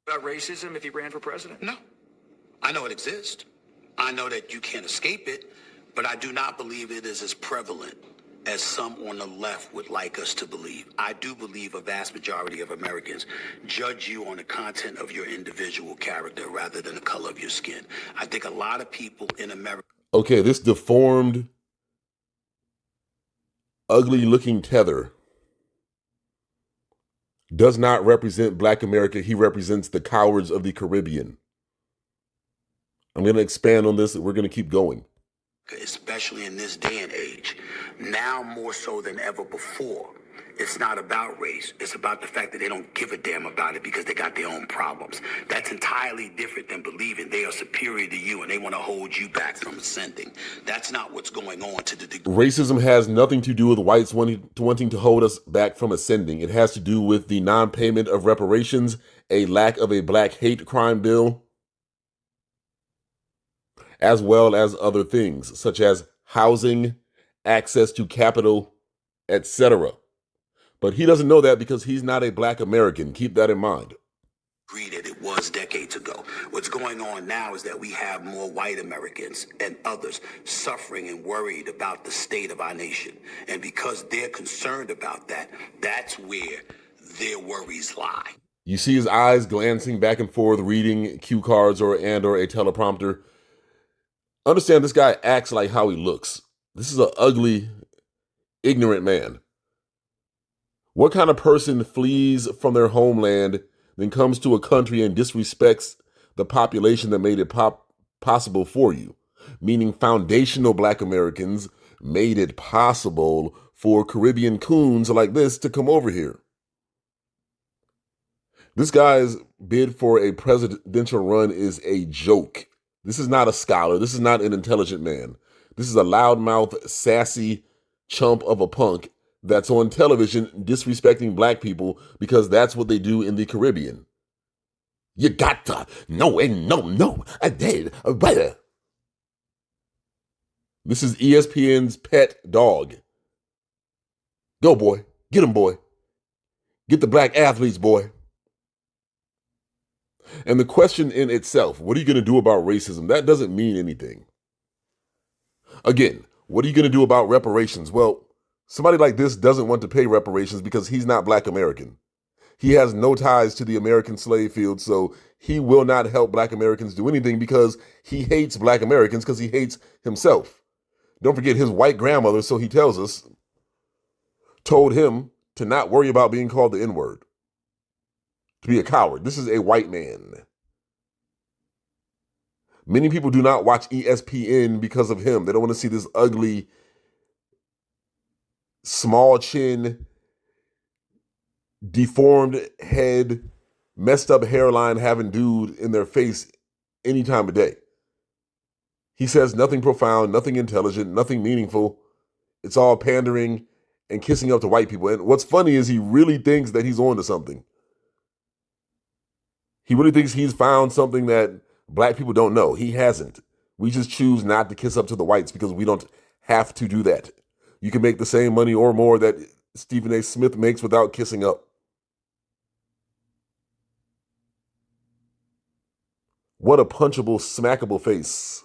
About racism if he ran for president? No. I know it exists. I know that you can't escape it, but I do not believe it is as prevalent as some on the left would like us to believe. I do believe a vast majority of Americans judge you on the content of your individual character rather than the color of your skin. I think a lot of people in America... Okay, this deformed, ugly-looking tether does not represent Black America. He represents the cowards of the Caribbean. I'm going to expand on this. We're going to keep going. Especially in this day and age, now more so than ever before, it's not about race. It's about the fact that they don't give a damn about it because they got their own problems. That's entirely different than believing they are superior to you and they want to hold you back from ascending. That's not what's going on to the degree. Racism has nothing to do with whites wanting to hold us back from ascending. It has to do with the non-payment of reparations, a lack of a Black hate crime bill, as well as other things, such as housing, access to capital, etc. But he doesn't know that because he's not a Black American. Keep that in mind. Agree that it was decades ago. What's going on now is that we have more white Americans and others suffering and worried about the state of our nation. And because they're concerned about that, that's where their worries lie. You see his eyes glancing back and forth, reading cue cards or a teleprompter. Understand, this guy acts like how he looks. This is an ugly, ignorant man. What kind of person flees from their homeland, then comes to a country and disrespects the population that made it possible for you? Meaning foundational Black Americans made it possible for Caribbean coons like this to come over here. This guy's bid for a presidential run is a joke. This is not a scholar. This is not an intelligent man. This is a loudmouth, sassy chump of a punk that's on television disrespecting Black people because that's what they do in the Caribbean. You got to, no, I did, better. This is ESPN's pet dog. Go, boy. Get him, boy. Get the Black athletes, boy. And the question in itself, what are you going to do about racism? That doesn't mean anything. Again, what are you going to do about reparations? Well, somebody like this doesn't want to pay reparations because he's not Black American. He has no ties to the American slave field, so he will not help Black Americans do anything because he hates Black Americans because he hates himself. Don't forget his white grandmother, so he tells us, told him to not worry about being called the N-word. To be a coward. This is a white man. Many people do not watch ESPN because of him. They don't want to see this ugly, small chin, deformed head, messed up hairline having dude in their face any time of day. He says nothing profound, nothing intelligent, nothing meaningful. It's all pandering and kissing up to white people. And what's funny is he really thinks that he's on to something. He really thinks he's found something that Black people don't know. He hasn't. We just choose not to kiss up to the whites because we don't have to do that. You can make the same money or more that Stephen A. Smith makes without kissing up. What a punchable, smackable face.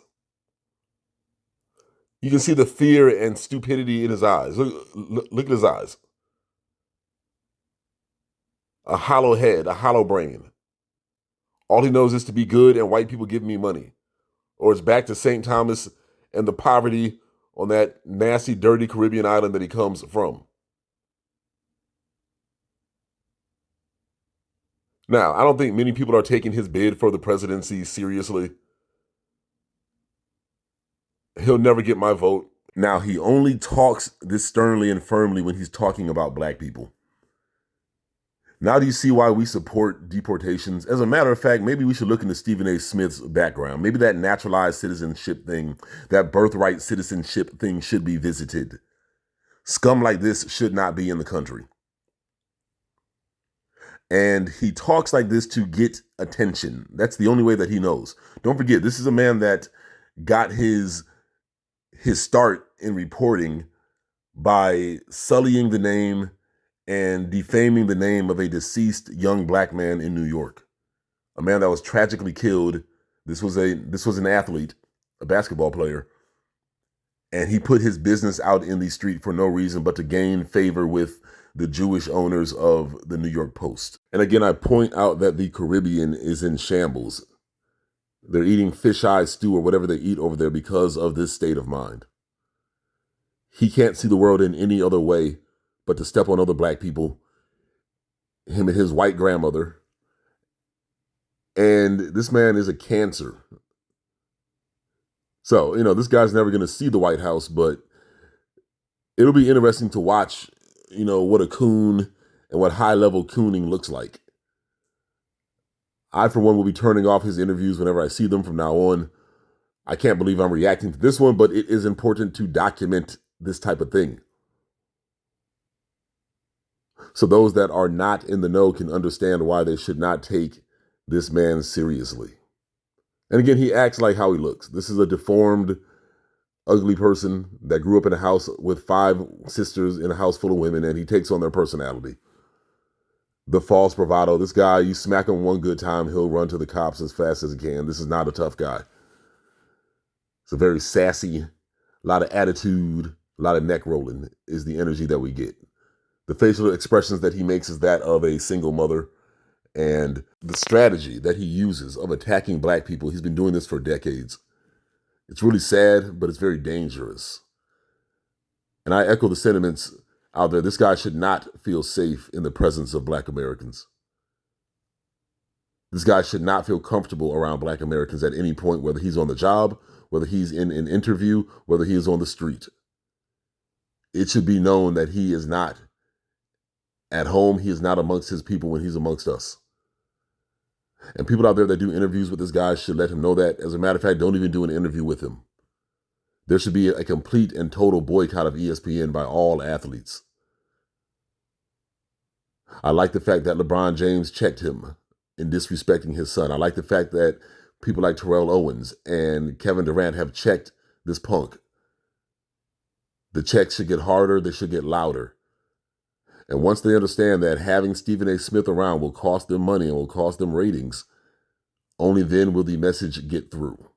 You can see the fear and stupidity in his eyes. Look at his eyes. A hollow head, a hollow brain. All he knows is to be good and white people give me money. Or it's back to St. Thomas and the poverty on that nasty, dirty Caribbean island that he comes from. Now, I don't think many people are taking his bid for the presidency seriously. He'll never get my vote. Now, he only talks this sternly and firmly when he's talking about Black people. Now do you see why we support deportations? As a matter of fact, maybe we should look into Stephen A. Smith's background. Maybe that naturalized citizenship thing, that birthright citizenship thing should be visited. Scum like this should not be in the country. And he talks like this to get attention. That's the only way that he knows. Don't forget, this is a man that got his start in reporting by sullying the name and defaming the name of a deceased young Black man in New York. a man that was tragically killed. This was an athlete, a basketball player, and he put his business out in the street for no reason but to gain favor with the Jewish owners of the New York Post. And again, I point out that the Caribbean is in shambles. They're eating fisheye stew or whatever they eat over there because of this state of mind. He can't see the world in any other way but to step on other black people, him and his white grandmother. And this man is a cancer. So, this guy's never going to see the White House, but it'll be interesting to watch, what a coon and what high-level cooning looks like. I, for one, will be turning off his interviews whenever I see them from now on. I can't believe I'm reacting to this one, but it is important to document this type of thing, so those that are not in the know can understand why they should not take this man seriously. And again, he acts like how he looks. This is a deformed, ugly person that grew up in a house with 5 sisters in a house full of women, and he takes on their personality. The false bravado. This guy, you smack him one good time, he'll run to the cops as fast as he can. This is not a tough guy. It's a very sassy, a lot of attitude, a lot of neck rolling is the energy that we get. The facial expressions that he makes is that of a single mother. And the strategy that he uses of attacking black people, he's been doing this for decades. It's really sad, but it's very dangerous. And I echo the sentiments out there. This guy should not feel safe in the presence of black Americans. This guy should not feel comfortable around black Americans at any point, whether he's on the job, whether he's in an interview, whether he is on the street. It should be known that he is not at home. He is not amongst his people when he's amongst us. And people out there that do interviews with this guy should let him know that. As a matter of fact, don't even do an interview with him. There should be a complete and total boycott of ESPN by all athletes. I like the fact that LeBron James checked him in disrespecting his son. I like the fact that people like Terrell Owens and Kevin Durant have checked this punk. The checks should get harder. They should get louder. And once they understand that having Stephen A. Smith around will cost them money and will cost them ratings, only then will the message get through.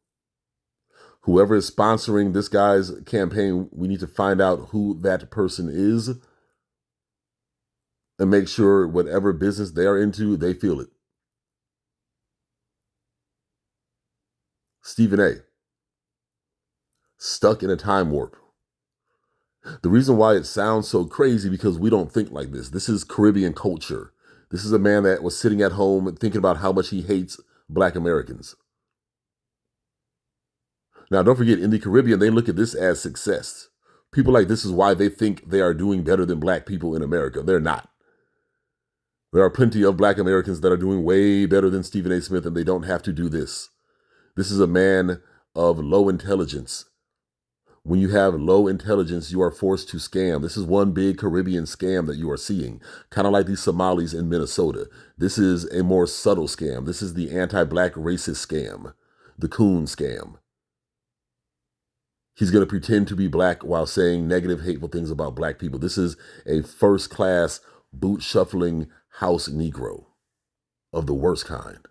Whoever is sponsoring this guy's campaign, we need to find out who that person is and make sure whatever business they are into, they feel it. Stephen A. Stuck in a time warp. The reason why it sounds so crazy because we don't think like this. This is Caribbean culture. This is a man that was sitting at home and thinking about how much he hates black Americans. Now, don't forget, in the Caribbean, they look at this as success. People like this is why they think they are doing better than black people in America. They're not. There are plenty of black Americans that are doing way better than Stephen A. Smith, and they don't have to do this. This is a man of low intelligence. When you have low intelligence, you are forced to scam. This is one big Caribbean scam that you are seeing, kind of like these Somalis in Minnesota. This is a more subtle scam. This is the anti-black racist scam, the coon scam. He's going to pretend to be black while saying negative, hateful things about black people. This is a first-class, boot-shuffling house Negro of the worst kind.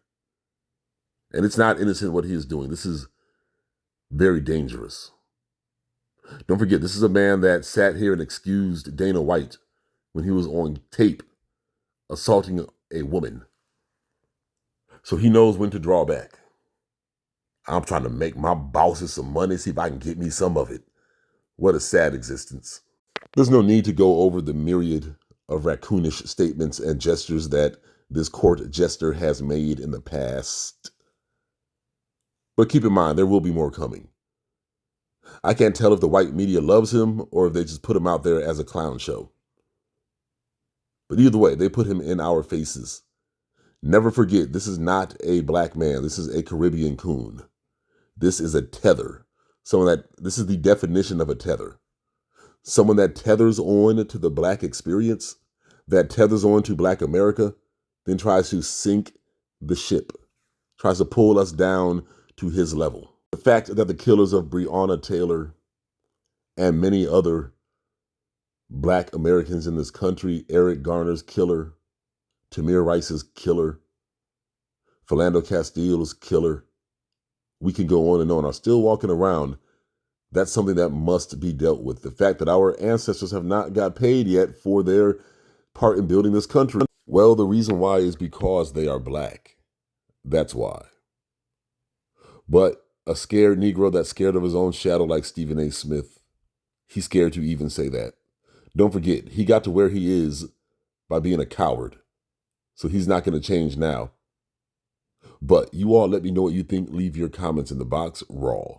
And it's not innocent what he is doing. This is very dangerous. Don't forget, this is a man that sat here and excused Dana White when he was on tape assaulting a woman. So he knows when to draw back. I'm trying to make my bosses some money, see if I can get me some of it. What a sad existence. There's no need to go over the myriad of raccoonish statements and gestures that this court jester has made in the past. But keep in mind, there will be more coming. I can't tell if the white media loves him or if they just put him out there as a clown show. But either way, they put him in our faces. Never forget, this is not a black man. This is a Caribbean coon. This is a tether. This is the definition of a tether. Someone that tethers on to the black experience, that tethers on to black America, then tries to sink the ship, tries to pull us down to his level. The fact that the killers of Breonna Taylor and many other black Americans in this country, Eric Garner's killer, Tamir Rice's killer, Philando Castile's killer, we can go on and on, are still walking around. That's something that must be dealt with. The fact that our ancestors have not got paid yet for their part in building this country. Well, the reason why is because they are black. That's why. But a scared Negro that's scared of his own shadow like Stephen A. Smith, he's scared to even say that. Don't forget, he got to where he is by being a coward. So he's not going to change now. But you all let me know what you think. Leave your comments in the box raw.